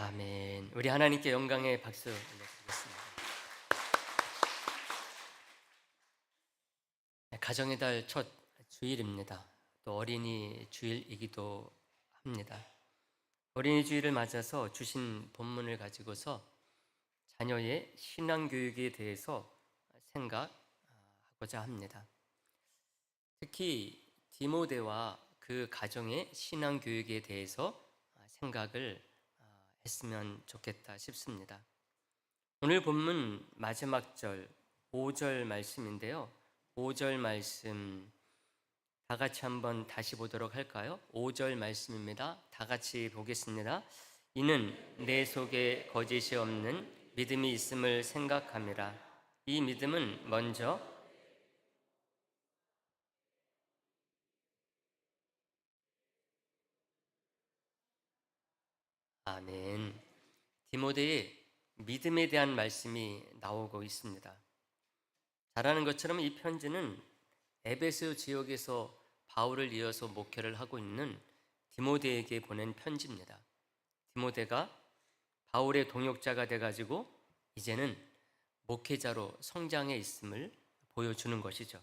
아멘. 우리 하나님께 영광의 박수 올려드리겠습니다. 가정의 달 첫 주일입니다. 또 어린이 주일이기도 합니다. 어린이 주일을 맞아서 주신 본문을 가지고서 자녀의 신앙 교육에 대해서 생각하고자 합니다. 특히 디모데와 그 가정의 신앙 교육에 대해서 생각을 했으면 좋겠다 싶습니다. 오늘 본문 마지막 절 5절 말씀인데요. 5절 말씀 다 같이 한번 다시 보도록 할까요? 5절 말씀입니다. 다 같이 보겠습니다. 이는 내 속에 거짓이 없는 믿음이 있음을 생각함이라. 이 믿음은 먼저 아멘. 디모데의 믿음에 대한 말씀이 나오고 있습니다. 잘 아는 것처럼 이 편지는 에베소 지역에서 바울을 이어서 목회를 하고 있는 디모데에게 보낸 편지입니다. 디모데가 바울의 동역자가 돼가지고 이제는 목회자로 성장해 있음을 보여주는 것이죠.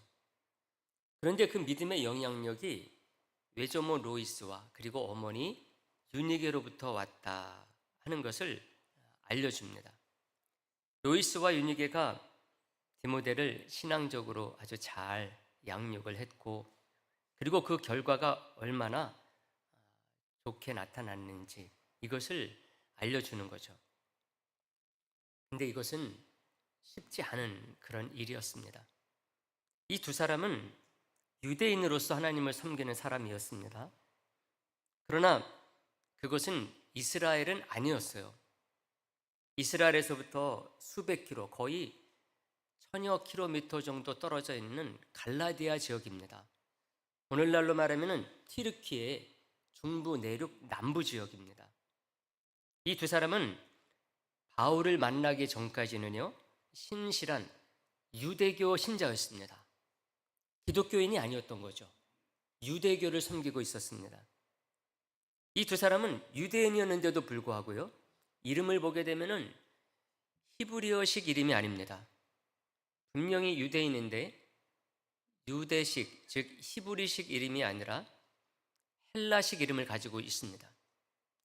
그런데 그 믿음의 영향력이 외조모 로이스와 그리고 어머니 유니게로부터 왔다 하는 것을 알려줍니다. 로이스와 유니게가 디모데를 신앙적으로 아주 잘 양육을 했고, 그리고 그 결과가 얼마나 좋게 나타났는지 이것을 알려주는 거죠. 근데 이것은 쉽지 않은 그런 일이었습니다. 이 두 사람은 유대인으로서 하나님을 섬기는 사람이었습니다. 그러나 그것은 이스라엘은 아니었어요. 이스라엘에서부터 수백 킬로, 거의 천여 킬로미터 정도 떨어져 있는 갈라디아 지역입니다. 오늘날로 말하면 튀르키의 중부 내륙 남부 지역입니다. 이 두 사람은 바울을 만나기 전까지는요, 신실한 유대교 신자였습니다. 기독교인이 아니었던 거죠. 유대교를 섬기고 있었습니다. 이 두 사람은 유대인이었는데도 불구하고요, 이름을 보게 되면은 히브리어식 이름이 아닙니다. 분명히 유대인인데 유대식, 즉 히브리식 이름이 아니라 헬라식 이름을 가지고 있습니다.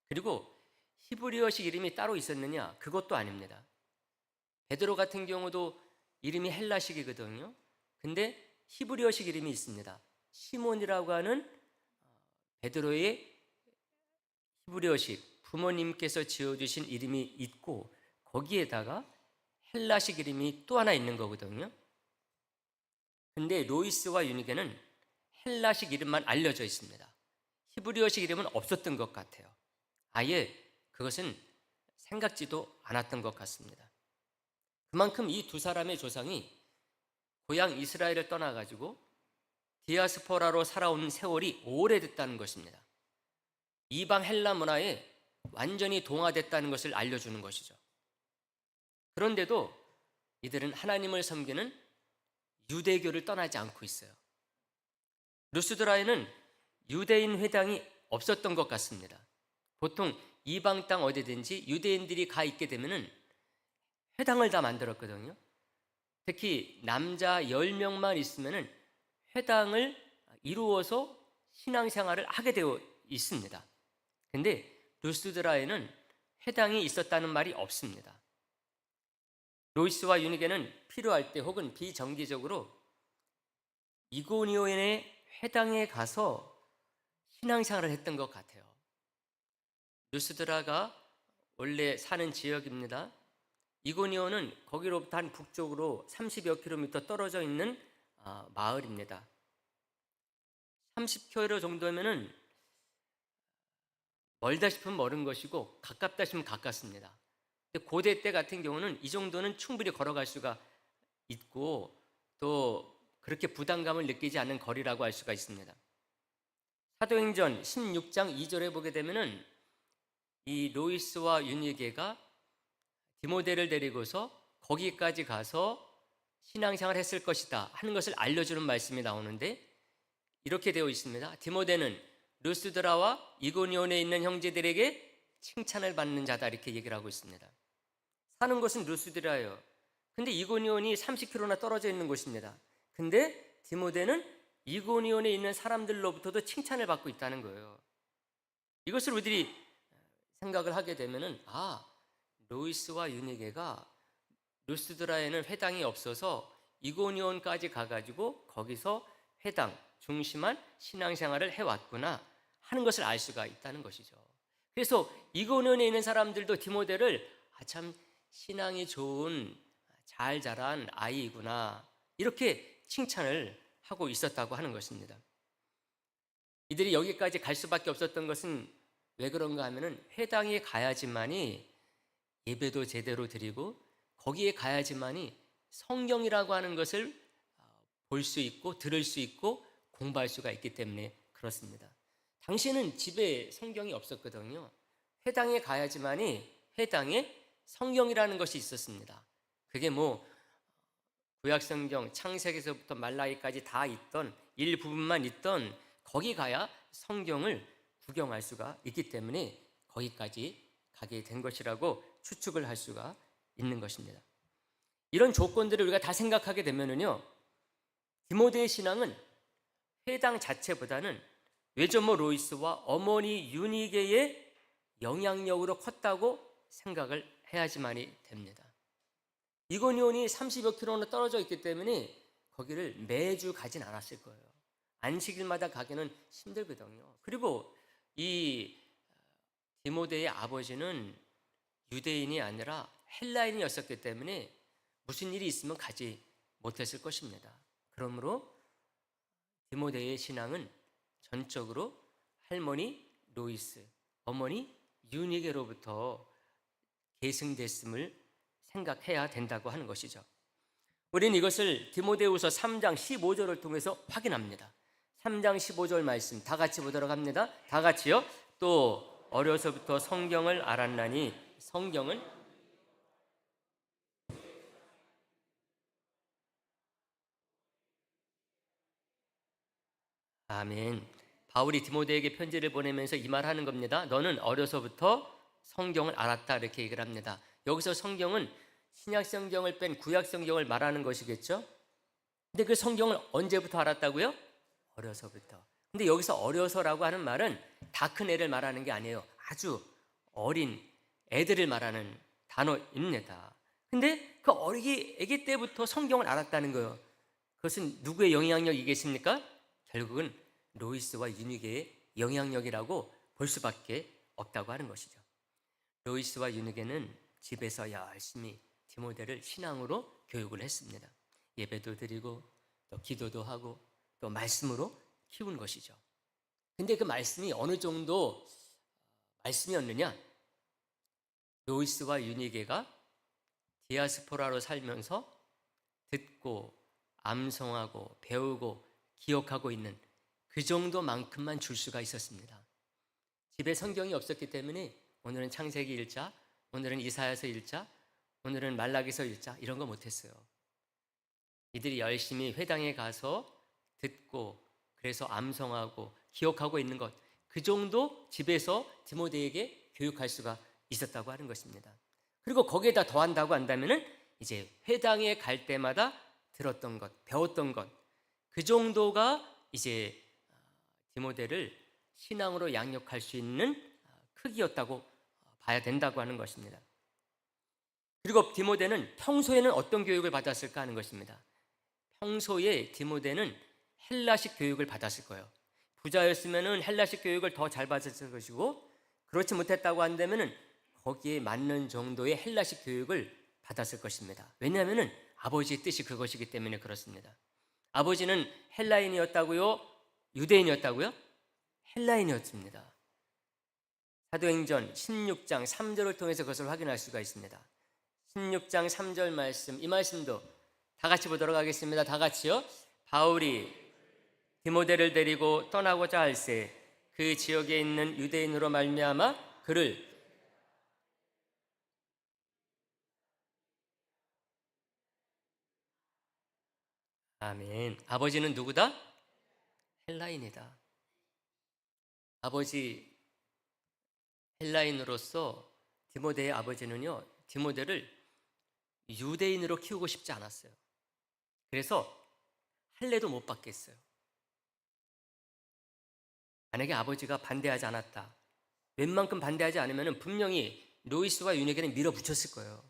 그리고 히브리어식 이름이 따로 있었느냐? 그것도 아닙니다. 베드로 같은 경우도 이름이 헬라식이거든요. 근데 히브리어식 이름이 있습니다. 시몬이라고 하는 베드로의 히브리어식, 부모님께서 지어주신 이름이 있고, 거기에다가 헬라식 이름이 또 하나 있는 거거든요. 근데 로이스와 유니게는 헬라식 이름만 알려져 있습니다. 히브리어식 이름은 없었던 것 같아요. 아예 그것은 생각지도 않았던 것 같습니다. 그만큼 이 두 사람의 조상이 고향 이스라엘을 떠나가지고 디아스포라로 살아온 세월이 오래됐다는 것입니다. 이방 헬라 문화에 완전히 동화됐다는 것을 알려주는 것이죠. 그런데도 이들은 하나님을 섬기는 유대교를 떠나지 않고 있어요. 루스드라에는 유대인 회당이 없었던 것 같습니다. 보통 이방 땅 어디든지 유대인들이 가 있게 되면은 회당을 다 만들었거든요. 특히 남자 10명만 있으면은 회당을 이루어서 신앙생활을 하게 되어 있습니다. 근데 루스드라에는 회당이 있었다는 말이 없습니다. 로이스와 유니게는 필요할 때 혹은 비정기적으로 이고니온의 회당에 가서 신앙생활을 했던 것 같아요. 루스드라가 원래 사는 지역입니다. 이고니온은 거기로부터 한 북쪽으로 30여 킬로미터 떨어져 있는 마을입니다. 30킬로 정도면은 멀다 싶으면 멀은 것이고 가깝다 싶으면 가깝습니다. 근데 고대 때 같은 경우는 이 정도는 충분히 걸어갈 수가 있고, 또 그렇게 부담감을 느끼지 않는 거리라고 할 수가 있습니다. 사도행전 16장 2절에 보게 되면은 이 로이스와 유니게가 디모데를 데리고서 거기까지 가서 신앙생활을 했을 것이다 하는 것을 알려주는 말씀이 나오는데, 이렇게 되어 있습니다. 디모데는 루스드라와 이고니온에 있는 형제들에게 칭찬을 받는 자다 이렇게 얘기를 하고 있습니다. 사는 곳은 루스드라예요. 근데 이고니온이 30km나 떨어져 있는 곳입니다. 근데 디모데는 이고니온에 있는 사람들로부터도 칭찬을 받고 있다는 거예요. 이것을 우리들이 생각을 하게 되면은 로이스와 유니게가 루스드라에는 회당이 없어서 이고니온까지 가가지고 거기서 회당 중심한 신앙생활을 해왔구나 하는 것을 알 수가 있다는 것이죠. 그래서 이고니온에 있는 사람들도 디모데를 참 신앙이 좋은 잘 자란 아이구나 이렇게 칭찬을 하고 있었다고 하는 것입니다. 이들이 여기까지 갈 수밖에 없었던 것은 왜 그런가 하면은 회당에 가야지만이 예배도 제대로 드리고 거기에 가야지만이 성경이라고 하는 것을 볼 수 있고 들을 수 있고 공부할 수가 있기 때문에 그렇습니다. 당시에는 집에 성경이 없었거든요. 회당에 가야지만이 회당에 성경이라는 것이 있었습니다. 그게 구약성경 창세기서부터 말라기까지 다 있던 일부분만 있던 거기 가야 성경을 구경할 수가 있기 때문에 거기까지 가게 된 것이라고 추측을 할 수가 있는 것입니다. 이런 조건들을 우리가 다 생각하게 되면은요, 디모데의 신앙은 회당 자체보다는 외조모 로이스와 어머니 유니게의 영향력으로 컸다고 생각을 해야지만이 됩니다. 이고니온이 30여 킬로나 떨어져 있기 때문에 거기를 매주 가진 않았을 거예요. 안식일마다 가기는 힘들거든요. 그리고 이 디모데의 아버지는 유대인이 아니라 헬라인이었었기 때문에 무슨 일이 있으면 가지 못했을 것입니다. 그러므로 디모데의 신앙은 전적으로 할머니 로이스, 어머니 유니게로부터 계승됐음을 생각해야 된다고 하는 것이죠. 우리는 이것을 디모데후서 3장 15절을 통해서 확인합니다. 3장 15절 말씀 다 같이 보도록 합니다. 다 같이요. 또 어려서부터 성경을 알았나니 성경은 아멘. 바울이 디모데에게 편지를 보내면서 이 말 하는 겁니다. 너는 어려서부터 성경을 알았다 이렇게 얘기를 합니다. 여기서 성경은 신약 성경을 뺀 구약 성경을 말하는 것이겠죠. 근데 그 성경을 언제부터 알았다고요? 어려서부터. 근데 여기서 어려서라고 하는 말은 다 큰 애를 말하는 게 아니에요. 아주 어린 애들을 말하는 단어입니다. 근데 그 애기 때부터 성경을 알았다는 거예요. 그것은 누구의 영향력이겠습니까? 결국은 로이스와 유니게의 영향력이라고 볼 수밖에 없다고 하는 것이죠. 로이스와 유니게는 집에서 열심히 디모데를 신앙으로 교육을 했습니다. 예배도 드리고 또 기도도 하고 또 말씀으로 키운 것이죠. 근데 그 말씀이 어느 정도 말씀이었느냐? 로이스와 유니게가 디아스포라로 살면서 듣고 암송하고 배우고 기억하고 있는 그 정도만큼만 줄 수가 있었습니다. 집에 성경이 없었기 때문에 오늘은 창세기 1자, 오늘은 이사야서 1자, 오늘은 말라기서 1자 이런 거 못했어요. 이들이 열심히 회당에 가서 듣고 그래서 암송하고 기억하고 있는 것, 그 정도 집에서 디모데에게 교육할 수가 있었다고 하는 것입니다. 그리고 거기에다 더한다고 한다면은 이제 회당에 갈 때마다 들었던 것, 배웠던 것, 그 정도가 이제 디모데를 신앙으로 양육할 수 있는 크기였다고 봐야 된다고 하는 것입니다. 그리고 디모데는 평소에는 어떤 교육을 받았을까 하는 것입니다. 평소에 디모데는 헬라식 교육을 받았을 거예요. 부자였으면 헬라식 교육을 더 잘 받았을 것이고, 그렇지 못했다고 한다면 거기에 맞는 정도의 헬라식 교육을 받았을 것입니다. 왜냐하면 아버지의 뜻이 그것이기 때문에 그렇습니다. 아버지는 헬라인이었다고요? 유대인이었다고요? 헬라인이었습니다. 사도행전 16장 3절을 통해서 그것을 확인할 수가 있습니다. 16장 3절 말씀, 이 말씀도 다 같이 보도록 하겠습니다. 다 같이요. 바울이 디모데를 데리고 떠나고자 할새 그 지역에 있는 유대인으로 말미암아 그를 아멘. 아버지는 누구다? 헬라인이다. 아버지 헬라인으로서 디모데의 아버지는요, 디모데를 유대인으로 키우고 싶지 않았어요. 그래서 할례도 못 받게 했어요. 만약에 아버지가 반대하지 않았다, 웬만큼 반대하지 않으면 분명히 로이스와 유니게는 밀어붙였을 거예요.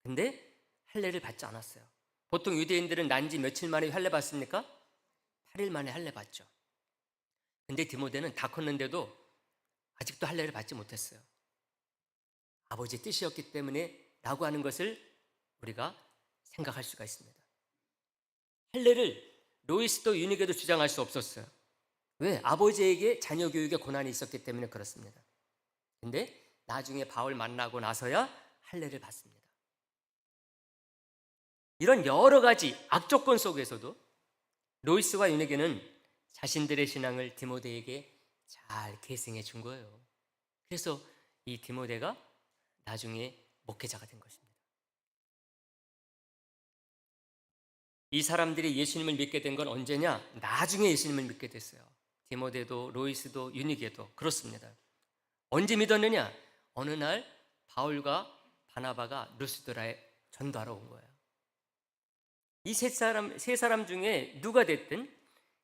근데 할례를 받지 않았어요. 보통 유대인들은 난지 며칠 만에 할례 받습니까? 8일 만에 할례 받죠. 근데 디모데는 다 컸는데도 아직도 할례를 받지 못했어요. 아버지의 뜻이었기 때문에 라고 하는 것을 우리가 생각할 수가 있습니다. 할례를 로이스도 유니게도 주장할 수 없었어요. 왜? 아버지에게 자녀 교육에 고난이 있었기 때문에 그렇습니다. 근데 나중에 바울 만나고 나서야 할례를 받습니다. 이런 여러 가지 악조건 속에서도 로이스와 유니게는 자신들의 신앙을 디모데에게 잘 계승해 준 거예요. 그래서 이 디모데가 나중에 목회자가 된 것입니다. 이 사람들이 예수님을 믿게 된 건 언제냐? 나중에 예수님을 믿게 됐어요. 디모데도 로이스도 유니게도 그렇습니다. 언제 믿었느냐? 어느 날 바울과 바나바가 루스드라에 전도하러 온 거예요. 이 세 사람 중에 누가 됐든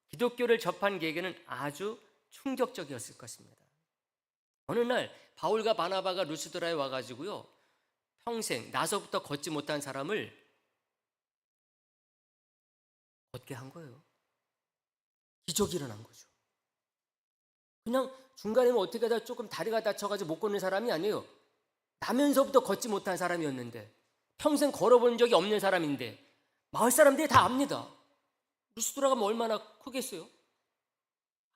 기독교를 접한 계기는 아주 충격적이었을 것입니다. 어느 날 바울과 바나바가 루스드라에 와가지고요, 평생 나서부터 걷지 못한 사람을 걷게 한 거예요. 기적이 일어난 거죠. 그냥 중간에 어떻게 하다 조금 다리가 다쳐가지고 못 걷는 사람이 아니에요. 나면서부터 걷지 못한 사람이었는데, 평생 걸어본 적이 없는 사람인데, 마을 사람들이 다 압니다. 루스드라가 뭐 얼마나 크겠어요?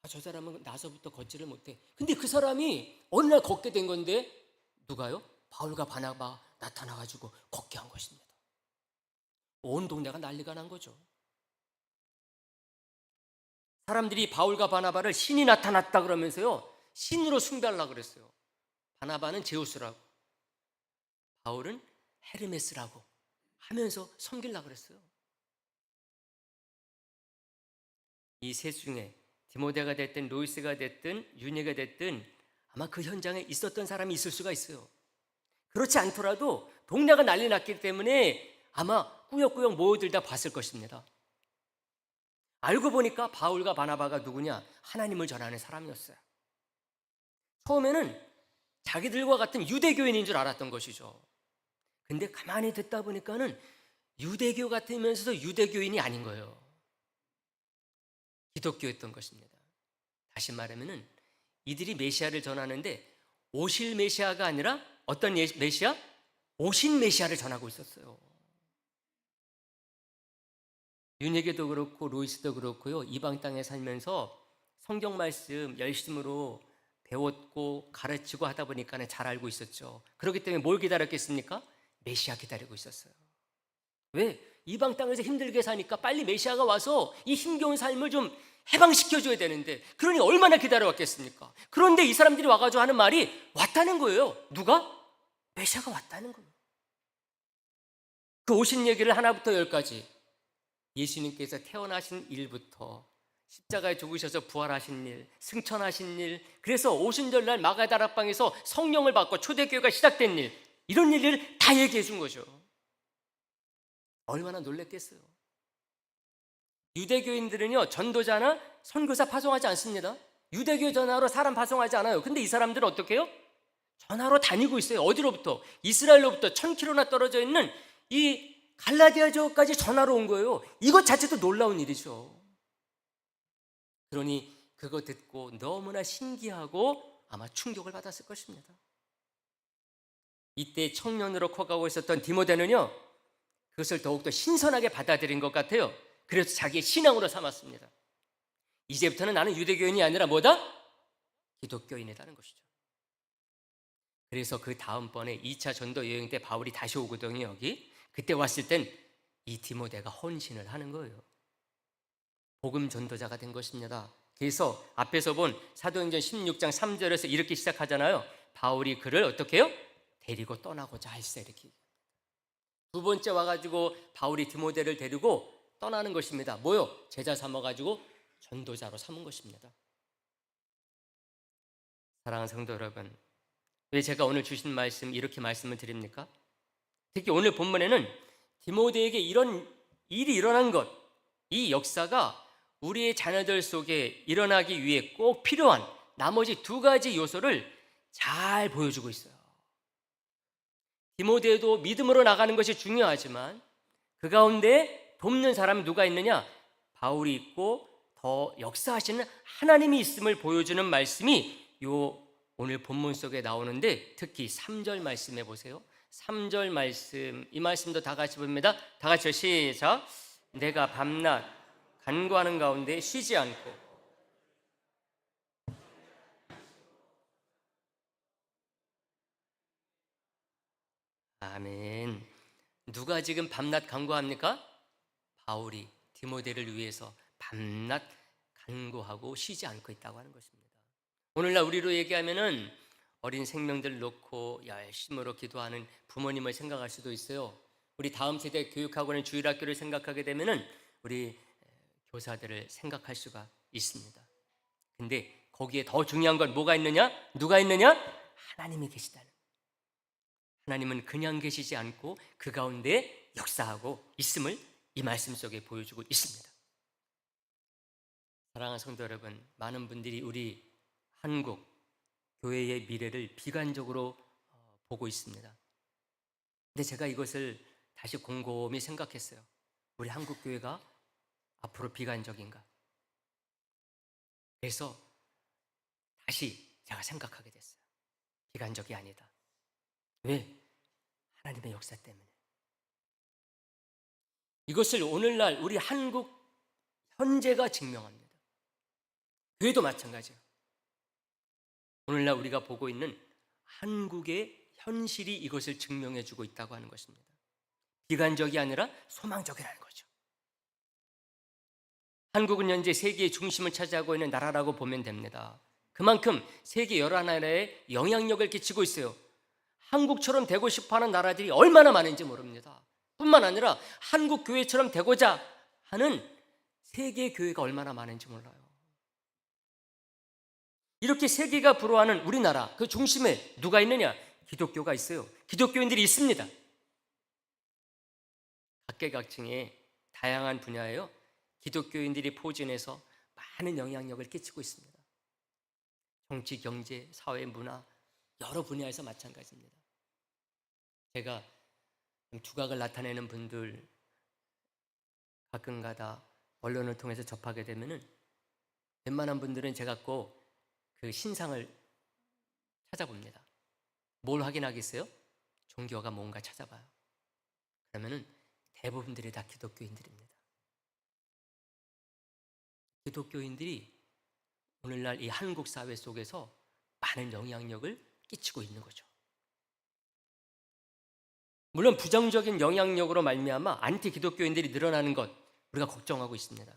저 사람은 나서부터 걷지를 못해. 근데 그 사람이 어느 날 걷게 된 건데, 누가요? 바울과 바나바 나타나가지고 걷게 한 것입니다. 온 동네가 난리가 난 거죠. 사람들이 바울과 바나바를 신이 나타났다 그러면서요, 신으로 숭배하려고 그랬어요. 바나바는 제우스라고, 바울은 헤르메스라고 하면서 섬기려고 그랬어요. 이 셋 중에 디모데가 됐든 로이스가 됐든 유니가 됐든 아마 그 현장에 있었던 사람이 있을 수가 있어요. 그렇지 않더라도 동네가 난리 났기 때문에 아마 꾸역꾸역 모여들다 봤을 것입니다. 알고 보니까 바울과 바나바가 누구냐? 하나님을 전하는 사람이었어요. 처음에는 자기들과 같은 유대교인인 줄 알았던 것이죠. 근데 가만히 듣다 보니까는 유대교 같으면서도 유대교인이 아닌 거예요. 기독교였던 것입니다. 다시 말하면은 이들이 메시아를 전하는데 오실 메시아가 아니라 어떤 메시아? 오신 메시아를 전하고 있었어요. 유니게도 그렇고 로이스도 그렇고요, 이방 땅에 살면서 성경 말씀 열심으로 배웠고 가르치고 하다 보니까 잘 알고 있었죠. 그렇기 때문에 뭘 기다렸겠습니까? 메시아 기다리고 있었어요. 왜? 이방 땅에서 힘들게 사니까 빨리 메시아가 와서 이 힘겨운 삶을 좀 해방시켜줘야 되는데, 그러니 얼마나 기다려왔겠습니까? 그런데 이 사람들이 와가지고 하는 말이 왔다는 거예요. 누가? 메시아가 왔다는 거예요. 그 오신 얘기를 하나부터 열까지, 예수님께서 태어나신 일부터 십자가에 죽으셔서 부활하신 일, 승천하신 일, 그래서 오순절날 마가다락방에서 성령을 받고 초대교회가 시작된 일, 이런 일을 다 얘기해 준 거죠. 얼마나 놀랬겠어요. 유대교인들은요, 전도자나 선교사 파송하지 않습니다. 유대교 전화로 사람 파송하지 않아요. 근데 이 사람들은 어떻게 해요? 전화로 다니고 있어요. 어디로부터? 이스라엘로부터 1000km나 떨어져 있는 이 갈라디아 지역까지 전화로 온 거예요. 이것 자체도 놀라운 일이죠. 그러니 그거 듣고 너무나 신기하고 아마 충격을 받았을 것입니다. 이때 청년으로 커가고 있었던 디모데는요, 그것을 더욱더 신선하게 받아들인 것 같아요. 그래서 자기의 신앙으로 삼았습니다. 이제부터는 나는 유대교인이 아니라 뭐다? 기독교인이라는 것이죠. 그래서 그 다음번에 2차 전도 여행 때 바울이 다시 오거든요. 여기 그때 왔을 땐 이 디모데가 헌신을 하는 거예요. 복음 전도자가 된 것입니다. 그래서 앞에서 본 사도행전 16장 3절에서 이렇게 시작하잖아요. 바울이 그를 어떻게 해요? 데리고 떠나고자 할세, 이렇게. 두 번째 와가지고 바울이 디모데를 데리고 떠나는 것입니다. 뭐요? 제자 삼아가지고 전도자로 삼은 것입니다. 사랑하는 성도 여러분, 왜 제가 오늘 주신 말씀 이렇게 말씀을 드립니까? 특히 오늘 본문에는 디모데에게 이런 일이 일어난 것, 이 역사가 우리의 자녀들 속에 일어나기 위해 꼭 필요한 나머지 두 가지 요소를 잘 보여주고 있어요. 디모데도 믿음으로 나가는 것이 중요하지만 그 가운데 돕는 사람이 누가 있느냐? 바울이 있고 더 역사하시는 하나님이 있음을 보여주는 말씀이 요 오늘 본문 속에 나오는데, 특히 3절 말씀해 보세요. 3절 말씀, 이 말씀도 다 같이 봅니다. 다 같이요. 시작. 내가 밤낮 간구하는 가운데 쉬지 않고. 아멘. 누가 지금 밤낮 간구합니까? 바울이 디모데를 위해서 밤낮 간구하고 쉬지 않고 있다고 하는 것입니다. 오늘날 우리로 얘기하면은 어린 생명들 놓고 열심으로 기도하는 부모님을 생각할 수도 있어요. 우리 다음 세대 교육하고 있는 주일학교를 생각하게 되면은 우리 교사들을 생각할 수가 있습니다. 근데 거기에 더 중요한 건 뭐가 있느냐? 누가 있느냐? 하나님이 계시다는. 하나님은 그냥 계시지 않고 그 가운데 역사하고 있음을 이 말씀 속에 보여주고 있습니다. 사랑하는 성도 여러분, 많은 분들이 우리 한국 교회의 미래를 비관적으로 보고 있습니다. 근데 제가 이것을 다시 곰곰이 생각했어요. 우리 한국 교회가 앞으로 비관적인가? 그래서 다시 제가 생각하게 됐어요. 비관적이 아니다. 왜? 하나님의 역사 때문에. 이것을 오늘날 우리 한국 현재가 증명합니다. 교회도 마찬가지예요. 오늘날 우리가 보고 있는 한국의 현실이 이것을 증명해 주고 있다고 하는 것입니다. 비관적이 아니라 소망적이라는 거죠. 한국은 현재 세계의 중심을 차지하고 있는 나라라고 보면 됩니다. 그만큼 세계 여러 나라에 영향력을 끼치고 있어요. 한국처럼 되고 싶어하는 나라들이 얼마나 많은지 모릅니다. 뿐만 아니라 한국 교회처럼 되고자 하는 세계 교회가 얼마나 많은지 몰라요. 이렇게 세계가 부러워하는 우리나라 그 중심에 누가 있느냐? 기독교가 있어요. 기독교인들이 있습니다. 각계각층의 다양한 분야에요, 기독교인들이 포진해서 많은 영향력을 끼치고 있습니다. 정치, 경제, 사회, 문화 여러 분야에서 마찬가지입니다. 제가 두각을 나타내는 분들 가끔가다 언론을 통해서 접하게 되면은 웬만한 분들은 제가 꼭 그 신상을 찾아봅니다. 뭘 확인하겠어요? 종교가 뭔가 찾아봐요. 그러면은 대부분들이 다 기독교인들입니다. 기독교인들이 오늘날 이 한국 사회 속에서 많은 영향력을 끼치고 있는 거죠. 물론 부정적인 영향력으로 말미암아 안티 기독교인들이 늘어나는 것 우리가 걱정하고 있습니다.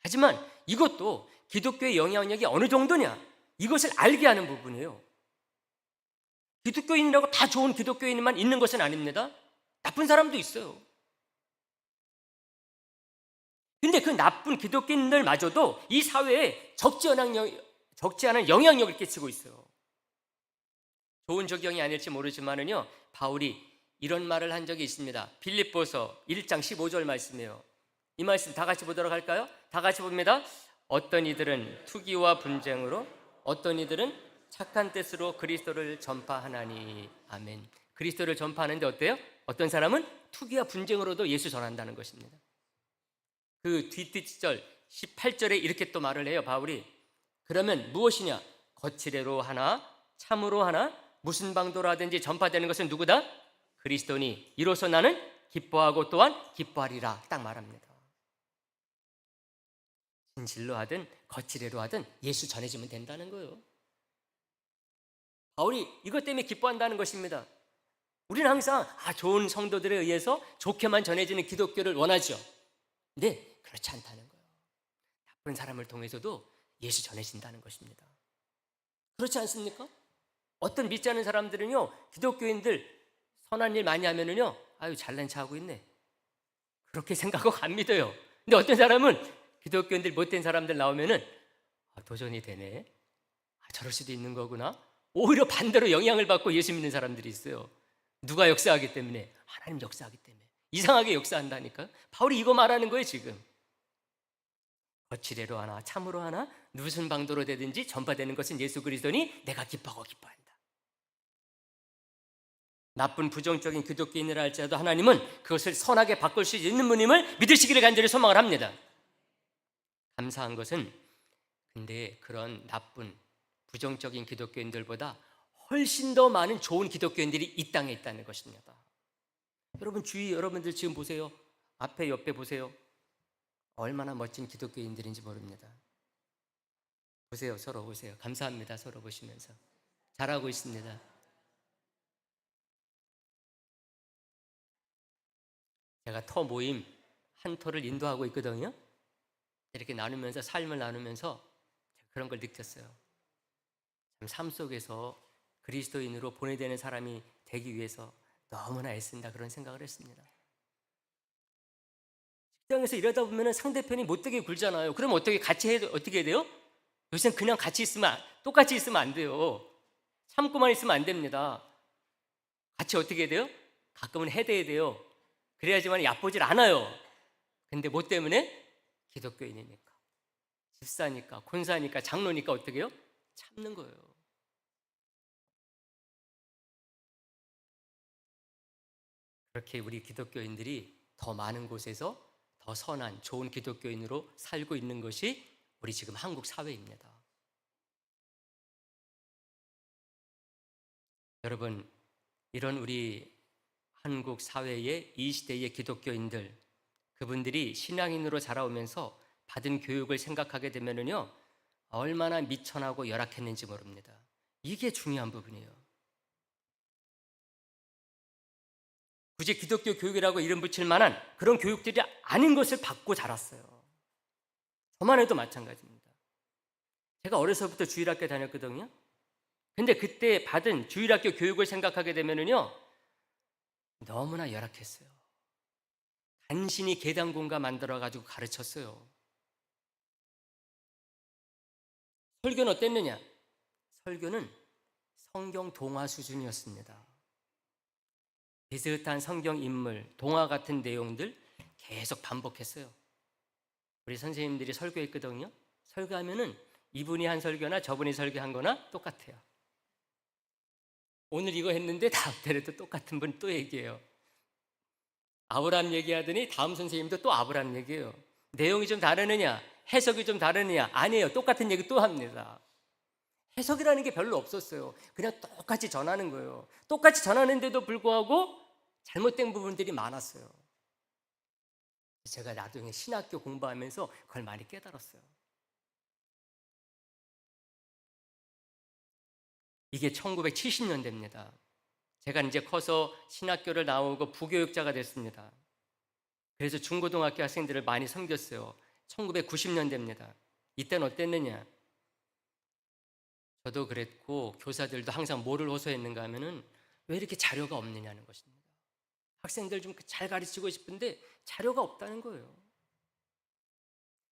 하지만 이것도 기독교의 영향력이 어느 정도냐, 이것을 알게 하는 부분이에요. 기독교인이라고 다 좋은 기독교인만 있는 것은 아닙니다. 나쁜 사람도 있어요. 근데 그 나쁜 기독교인들마저도 이 사회에 적지 않은 영향력을 끼치고 있어요. 좋은 적용이 아닐지 모르지만은요, 바울이 이런 말을 한 적이 있습니다. 빌립보서 1장 15절 말씀이에요. 이 말씀 다 같이 보도록 할까요? 다 같이 봅니다. 어떤 이들은 투기와 분쟁으로, 어떤 이들은 착한 뜻으로 그리스도를 전파하나니. 아멘. 그리스도를 전파하는데 어때요? 어떤 사람은 투기와 분쟁으로도 예수 전한다는 것입니다. 그 뒷절 18절에 이렇게 또 말을 해요, 바울이. 그러면 무엇이냐? 거칠애로 하나 참으로 하나 무슨 방도로 하든지 전파되는 것은 누구다? 그리스도니 이로써 나는 기뻐하고 또한 기뻐하리라. 딱 말합니다. 진실로 하든 거칠애로 하든 예수 전해지면 된다는 거예요. 바울이 이것 때문에 기뻐한다는 것입니다. 우리는 항상 좋은 성도들에 의해서 좋게만 전해지는 기독교를 원하죠. 근데 그렇지 않다는 거예요. 나쁜 사람을 통해서도 예수 전해진다는 것입니다. 그렇지 않습니까? 어떤 믿지 않은 사람들은요, 기독교인들 선한 일 많이 하면은요, 아유 잘난 체 하고 있네, 그렇게 생각하고 안 믿어요. 근데 어떤 사람은 기독교인들 못된 사람들 나오면은 도전이 되네, 저럴 수도 있는 거구나, 오히려 반대로 영향을 받고 예수 믿는 사람들이 있어요. 누가 역사하기 때문에? 하나님 역사하기 때문에. 이상하게 역사한다니까. 바울이 이거 말하는 거예요 지금. 거칠애로 하나 참으로 하나 무슨 방도로 되든지 전파되는 것은 예수 그리스도니 내가 기뻐하고 기뻐한다. 나쁜 부정적인 기독교인이라 할지라도 하나님은 그것을 선하게 바꿀 수 있는 분임을 믿으시기를 간절히 소망을 합니다. 감사한 것은 근데 그런 나쁜 부정적인 기독교인들보다 훨씬 더 많은 좋은 기독교인들이 이 땅에 있다는 것입니다. 여러분 주위 여러분들 지금 보세요. 앞에 옆에 보세요. 얼마나 멋진 기독교인들인지 모릅니다. 보세요. 서로 보세요. 감사합니다. 서로 보시면서 잘하고 있습니다. 제가 터 모임 한 터를 인도하고 있거든요. 이렇게 나누면서 삶을 나누면서 그런 걸 느꼈어요. 참 삶 속에서 그리스도인으로 보내되는 사람이 되기 위해서 너무나 애쓴다 그런 생각을 했습니다. 직장에서 일하다 보면 상대편이 못되게 굴잖아요. 그럼 어떻게 같이 어떻게 해야 돼요? 요새는 그냥 같이 있으면 똑같이 있으면 안 돼요. 참고만 있으면 안 됩니다. 같이 어떻게 해야 돼요? 가끔은 해대야 돼요. 그래야지만 얕보질 않아요. 근데 뭐 때문에? 기독교인이니까, 집사니까, 권사니까, 장로니까 어떻게 해요? 참는 거예요. 그렇게 우리 기독교인들이 더 많은 곳에서 더 선한 좋은 기독교인으로 살고 있는 것이 우리 지금 한국 사회입니다. 여러분, 이런 우리 한국 사회의 이 시대의 기독교인들, 그분들이 신앙인으로 자라오면서 받은 교육을 생각하게 되면요 얼마나 미천하고 열악했는지 모릅니다. 이게 중요한 부분이에요. 굳이 기독교 교육이라고 이름 붙일 만한 그런 교육들이 아닌 것을 받고 자랐어요. 저만 해도 마찬가지입니다. 제가 어려서부터 주일학교 다녔거든요. 근데 그때 받은 주일학교 교육을 생각하게 되면요 너무나 열악했어요. 간신히 계단공가 만들어가지고 가르쳤어요. 설교는 어땠느냐? 설교는 성경 동화 수준이었습니다. 비슷한 성경 인물, 동화 같은 내용들 계속 반복했어요. 우리 선생님들이 설교했거든요. 설교하면은 이분이 한 설교나 저분이 설교한 거나 똑같아요. 오늘 이거 했는데 다음 달에도 똑같은 분 또 얘기해요. 아브라함 얘기하더니 다음 선생님도 또 아브라함 얘기해요. 내용이 좀 다르느냐? 해석이 좀 다르느냐? 아니에요. 똑같은 얘기 또 합니다. 해석이라는 게 별로 없었어요. 그냥 똑같이 전하는 거예요. 똑같이 전하는데도 불구하고 잘못된 부분들이 많았어요. 제가 나중에 신학교 공부하면서 그걸 많이 깨달았어요. 이게 1970년대입니다. 제가 이제 커서 신학교를 나오고 부교육자가 됐습니다. 그래서 중고등학교 학생들을 많이 섬겼어요. 1990년대입니다. 이때는 어땠느냐? 저도 그랬고 교사들도 항상 뭐를 호소했는가 하면은 왜 이렇게 자료가 없느냐는 것입니다. 학생들 좀 잘 가르치고 싶은데 자료가 없다는 거예요.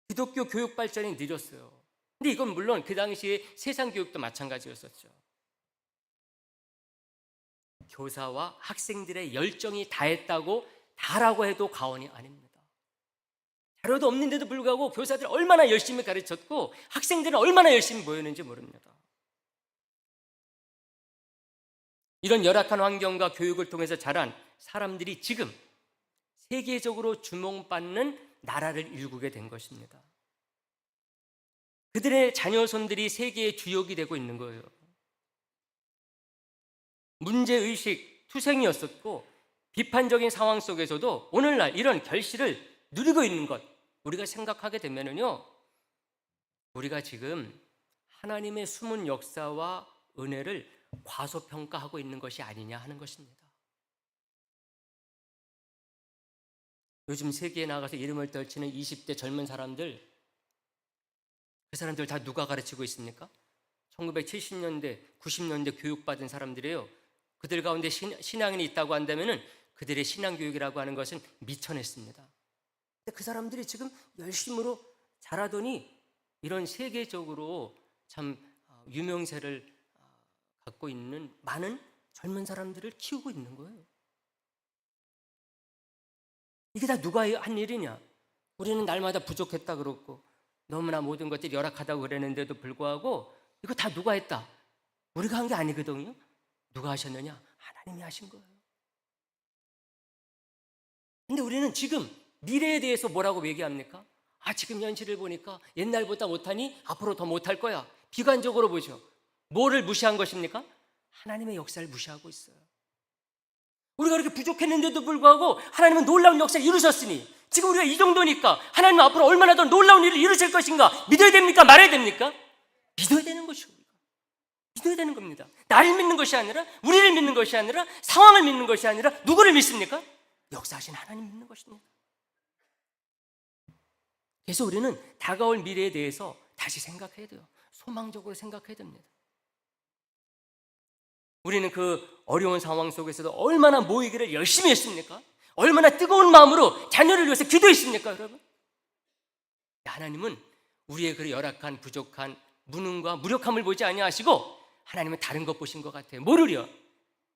기독교 교육 발전이 느렸어요. 근데 이건 물론 그 당시에 세상 교육도 마찬가지였었죠. 교사와 학생들의 열정이 다했다고 다라고 해도 과언이 아닙니다. 자료도 없는데도 불구하고 교사들 얼마나 열심히 가르쳤고 학생들은 얼마나 열심히 모였는지 모릅니다. 이런 열악한 환경과 교육을 통해서 자란 사람들이 지금 세계적으로 주목받는 나라를 일구게 된 것입니다. 그들의 자녀손들이 세계의 주역이 되고 있는 거예요. 문제의식 투생이었었고 비판적인 상황 속에서도 오늘날 이런 결실을 누리고 있는 것 우리가 생각하게 되면요 우리가 지금 하나님의 숨은 역사와 은혜를 과소평가하고 있는 것이 아니냐 하는 것입니다. 요즘 세계에 나가서 이름을 떨치는 20대 젊은 사람들, 그 사람들 다 누가 가르치고 있습니까? 1970년대, 90년대 교육받은 사람들이에요. 그들 가운데 신앙인이 있다고 한다면 그들의 신앙교육이라고 하는 것은 미천했습니다. 근데 그 사람들이 지금 열심으로 자라더니 이런 세계적으로 참 유명세를 갖고 있는 많은 젊은 사람들을 키우고 있는 거예요. 이게 다 누가 한 일이냐? 우리는 날마다 부족했다 그렇고 너무나 모든 것들이 열악하다고 그랬는데도 불구하고 이거 다 누가 했다? 우리가 한 게 아니거든요. 누가 하셨느냐? 하나님이 하신 거예요. 근데 우리는 지금 미래에 대해서 뭐라고 얘기합니까? 지금 현실을 보니까 옛날보다 못하니 앞으로 더 못할 거야. 비관적으로 보죠. 뭐를 무시한 것입니까? 하나님의 역사를 무시하고 있어요. 우리가 그렇게 부족했는데도 불구하고 하나님은 놀라운 역사를 이루셨으니 지금 우리가 이 정도니까 하나님은 앞으로 얼마나 더 놀라운 일을 이루실 것인가 믿어야 됩니까? 말아야 됩니까? 믿어야 되는 것이요. 믿어야 되는 겁니다. 나를 믿는 것이 아니라, 우리를 믿는 것이 아니라, 상황을 믿는 것이 아니라 누구를 믿습니까? 역사하신 하나님 믿는 것입니다. 그래서 우리는 다가올 미래에 대해서 다시 생각해야 돼요. 소망적으로 생각해야 됩니다. 우리는 그 어려운 상황 속에서도 얼마나 모이기를 열심히 했습니까? 얼마나 뜨거운 마음으로 자녀를 위해서 기도했습니까, 여러분? 하나님은 우리의 그 열악한, 부족한, 무능과 무력함을 보지 아니하시고 하나님은 다른 것 보신 것 같아요. 뭐를요?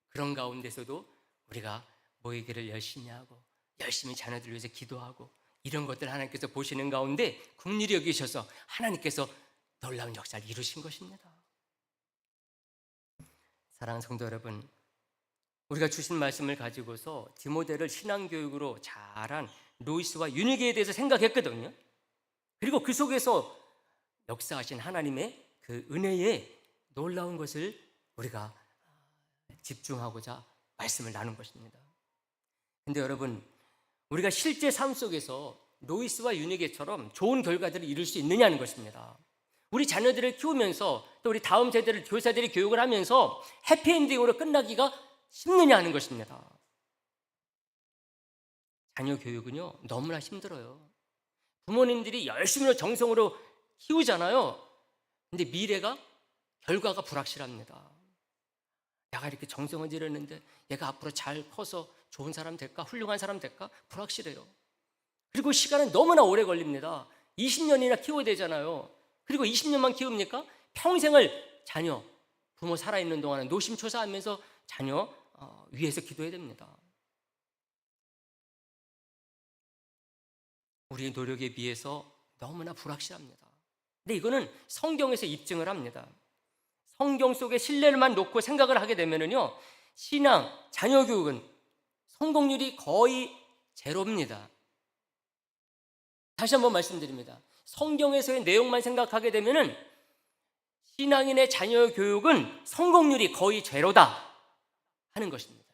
그런 가운데서도 우리가 모이기를 열심히 하고 열심히 자녀들을 위해서 기도하고 이런 것들 하나님께서 보시는 가운데 긍휼히 여기셔서 하나님께서 놀라운 역사를 이루신 것입니다. 사랑하는 성도 여러분, 우리가 주신 말씀을 가지고서 디모데를 신앙교육으로 잘한 로이스와 유니게에 대해서 생각했거든요. 그리고 그 속에서 역사하신 하나님의 그 은혜의 놀라운 것을 우리가 집중하고자 말씀을 나눈 것입니다. 근데 여러분, 우리가 실제 삶 속에서 로이스와 유니게처럼 좋은 결과들을 이룰 수 있느냐는 것입니다. 우리 자녀들을 키우면서 또 우리 다음 세대를 교사들이 교육을 하면서 해피엔딩으로 끝나기가 쉽느냐 하는 것입니다. 자녀 교육은요 너무나 힘들어요. 부모님들이 열심히 정성으로 키우잖아요. 근데 미래가 결과가 불확실합니다. 내가 이렇게 정성을 들였는데 얘가 앞으로 잘 커서 좋은 사람 될까? 훌륭한 사람 될까? 불확실해요. 그리고 시간은 너무나 오래 걸립니다. 20년이나 키워야 되잖아요. 그리고 20년만 키웁니까? 평생을 자녀, 부모 살아있는 동안은 노심초사하면서 자녀 위해서 기도해야 됩니다. 우리의 노력에 비해서 너무나 불확실합니다. 근데 이거는 성경에서 입증을 합니다. 성경 속에 신뢰만 놓고 생각을 하게 되면요, 신앙, 자녀 교육은 성공률이 거의 제로입니다. 다시 한번 말씀드립니다. 성경에서의 내용만 생각하게 되면은 신앙인의 자녀 교육은 성공률이 거의 제로다 하는 것입니다.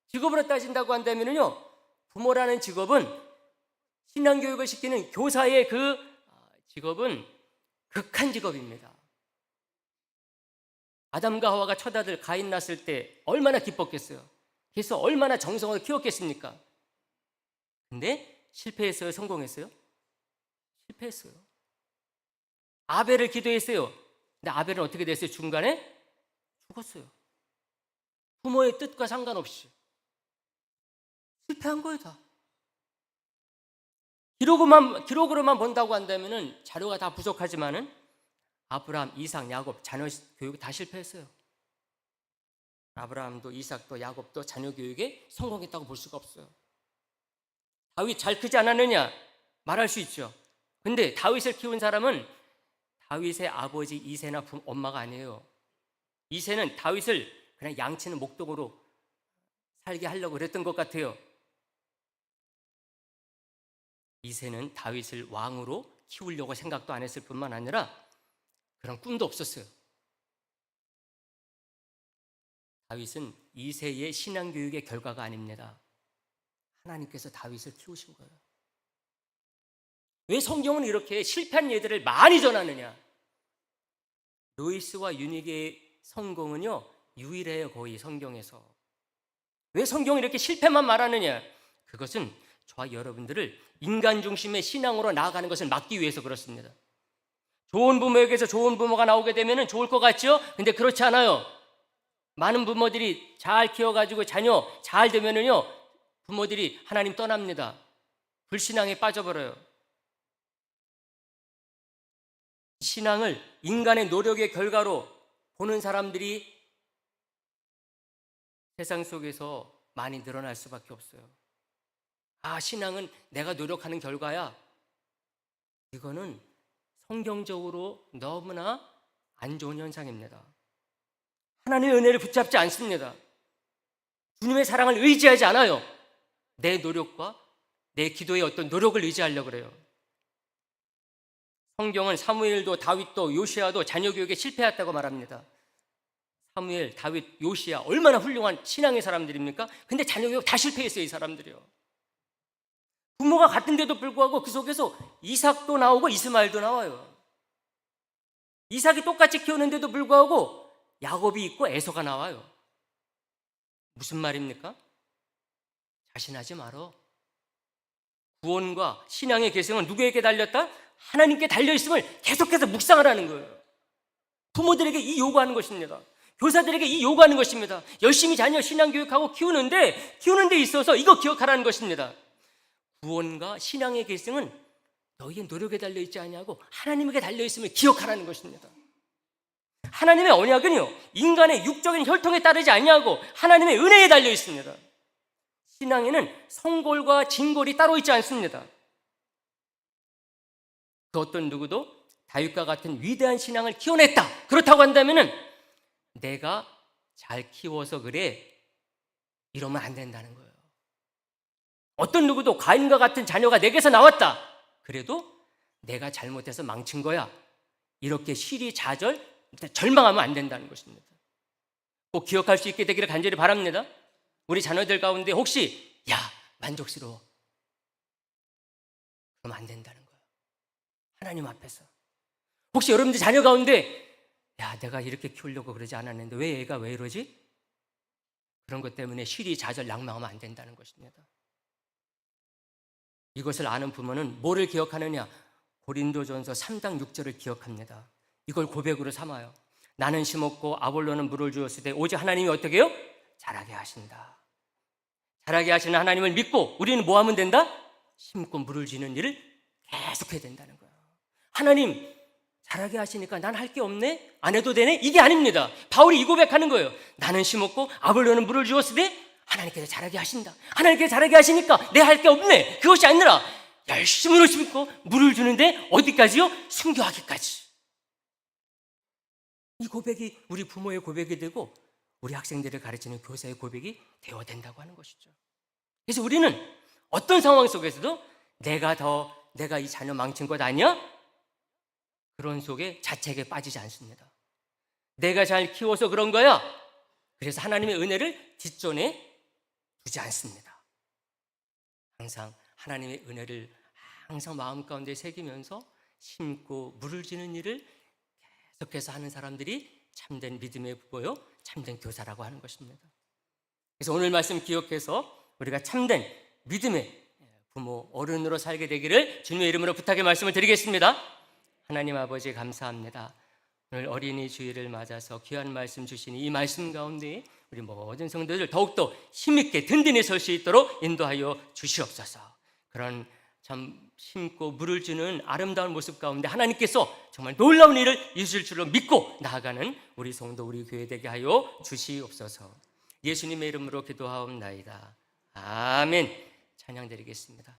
직업으로 따진다고 한다면요, 부모라는 직업은 신앙 교육을 시키는 교사의 그 직업은 극한 직업입니다. 아담과 하와가 첫 아들 가인 낳았을 때 얼마나 기뻤겠어요. 그래서 얼마나 정성을 키웠겠습니까? 근데 실패했어요? 성공했어요? 실패했어요. 아벨을 기도했어요. 근데 아벨은 어떻게 됐어요? 중간에 죽었어요. 부모의 뜻과 상관없이 실패한 거예요. 다 기록으로만 본다고 한다면은 자료가 다 부족하지만은 아브라함, 이삭, 야곱 자녀 교육 다 실패했어요. 아브라함도 이삭도 야곱도 자녀 교육에 성공했다고 볼 수가 없어요. 다윗 잘 크지 않았느냐? 말할 수 있죠. 근데 다윗을 키운 사람은 다윗의 아버지 이새나 엄마가 아니에요. 이새는 다윗을 그냥 양치는 목적으로 살게 하려고 그랬던 것 같아요. 이새는 다윗을 왕으로 키우려고 생각도 안 했을 뿐만 아니라 그런 꿈도 없었어요. 다윗은 이새의 신앙교육의 결과가 아닙니다. 하나님께서 다윗을 키우신 거예요. 왜 성경은 이렇게 실패한 예들을 많이 전하느냐? 로이스와 유니게의 성공은요 유일해요. 거의 성경에서. 왜 성경은 이렇게 실패만 말하느냐? 그것은 저와 여러분들을 인간 중심의 신앙으로 나아가는 것을 막기 위해서 그렇습니다. 좋은 부모에게서 좋은 부모가 나오게 되면 좋을 것 같죠? 근데 그렇지 않아요. 많은 부모들이 잘 키워가지고 자녀 잘 되면은요 부모들이 하나님 떠납니다. 불신앙에 빠져버려요. 신앙을 인간의 노력의 결과로 보는 사람들이 세상 속에서 많이 늘어날 수밖에 없어요. 아, 신앙은 내가 노력하는 결과야. 이거는 성경적으로 너무나 안 좋은 현상입니다. 하나님의 은혜를 붙잡지 않습니다. 주님의 사랑을 의지하지 않아요. 내 노력과 내 기도의 어떤 노력을 의지하려고 그래요. 성경은 사무엘도 다윗도 요시야도 자녀 교육에 실패했다고 말합니다. 사무엘, 다윗, 요시야 얼마나 훌륭한 신앙의 사람들입니까? 근데 자녀 교육 다 실패했어요, 이 사람들이요. 부모가 같은데도 불구하고 그 속에서 이삭도 나오고 이스마엘도 나와요. 이삭이 똑같이 키우는데도 불구하고 야곱이 있고 에서가 나와요. 무슨 말입니까? 자신하지 말어. 구원과 신앙의 계승은 누구에게 달렸다? 하나님께 달려있음을 계속해서 묵상하라는 거예요. 부모들에게 이 요구하는 것입니다. 교사들에게 이 요구하는 것입니다. 열심히 자녀 신앙교육하고 키우는데 데 있어서 이거 기억하라는 것입니다. 구원과 신앙의 계승은 너희의 노력에 달려있지 아니하고 하나님에게 달려있음을 기억하라는 것입니다. 하나님의 언약은요, 인간의 육적인 혈통에 따르지 아니하고 하나님의 은혜에 달려있습니다. 신앙에는 성골과 진골이 따로 있지 않습니다. 그 어떤 누구도 다윗과 같은 위대한 신앙을 키워냈다, 그렇다고 한다면 내가 잘 키워서 그래, 이러면 안 된다는 거예요. 어떤 누구도 가인과 같은 자녀가 내게서 나왔다, 그래도 내가 잘못해서 망친 거야, 이렇게 시리자절 절망하면 안 된다는 것입니다. 꼭 기억할 수 있게 되기를 간절히 바랍니다. 우리 자녀들 가운데 혹시 야, 만족스러워, 그러면 안 된다는 거예요. 하나님 앞에서. 혹시 여러분들 자녀 가운데 야, 내가 이렇게 키우려고 그러지 않았는데 왜 얘가 왜 이러지? 그런 것 때문에 시리자절 낙망하면 안 된다는 것입니다. 이것을 아는 부모는 뭐를 기억하느냐? 고린도전서 3장 6절을 기억합니다. 이걸 고백으로 삼아요. 나는 심었고 아볼로는 물을 주었으되 오직 하나님이 어떻게 해요? 자라게 하신다. 자라게 하시는 하나님을 믿고 우리는 뭐 하면 된다? 심고 물을 주는 일을 계속해야 된다는 거예요. 하나님 자라게 하시니까 난 할 게 없네? 안 해도 되네? 이게 아닙니다. 바울이 이 고백하는 거예요. 나는 심었고 아볼로는 물을 주었으되 하나님께서 자라게 하신다. 하나님께서 자라게 하시니까 내 할 게 없네. 그것이 아니라 열심히 심고 물을 주는데 어디까지요? 순교하기까지. 이 고백이 우리 부모의 고백이 되고 우리 학생들을 가르치는 교사의 고백이 되어야 된다고 하는 것이죠. 그래서 우리는 어떤 상황 속에서도 내가 이 자녀 망친 것 아니야? 그런 속에 자책에 빠지지 않습니다. 내가 잘 키워서 그런 거야. 그래서 하나님의 은혜를 뒷전에 두지 않습니다. 항상 하나님의 은혜를 항상 마음 가운데 새기면서 심고 물을 주는 일을 계속해서 하는 사람들이 참된 믿음의 부모요, 참된 교사라고 하는 것입니다. 그래서 오늘 말씀 기억해서 우리가 참된 믿음의 부모, 어른으로 살게 되기를 주님의 이름으로 부탁의 말씀을 드리겠습니다. 하나님 아버지 감사합니다. 오늘 어린이 주일을 맞아서 귀한 말씀 주시니 이 말씀 가운데 우리 모든 성도들 더욱더 힘있게 든든히 설 수 있도록 인도하여 주시옵소서. 그런 참 심고 물을 주는 아름다운 모습 가운데 하나님께서 정말 놀라운 일을 이루실 줄로 믿고 나아가는 우리 성도, 우리 교회 되게 하여 주시옵소서. 예수님의 이름으로 기도하옵나이다. 아멘. 찬양 드리겠습니다.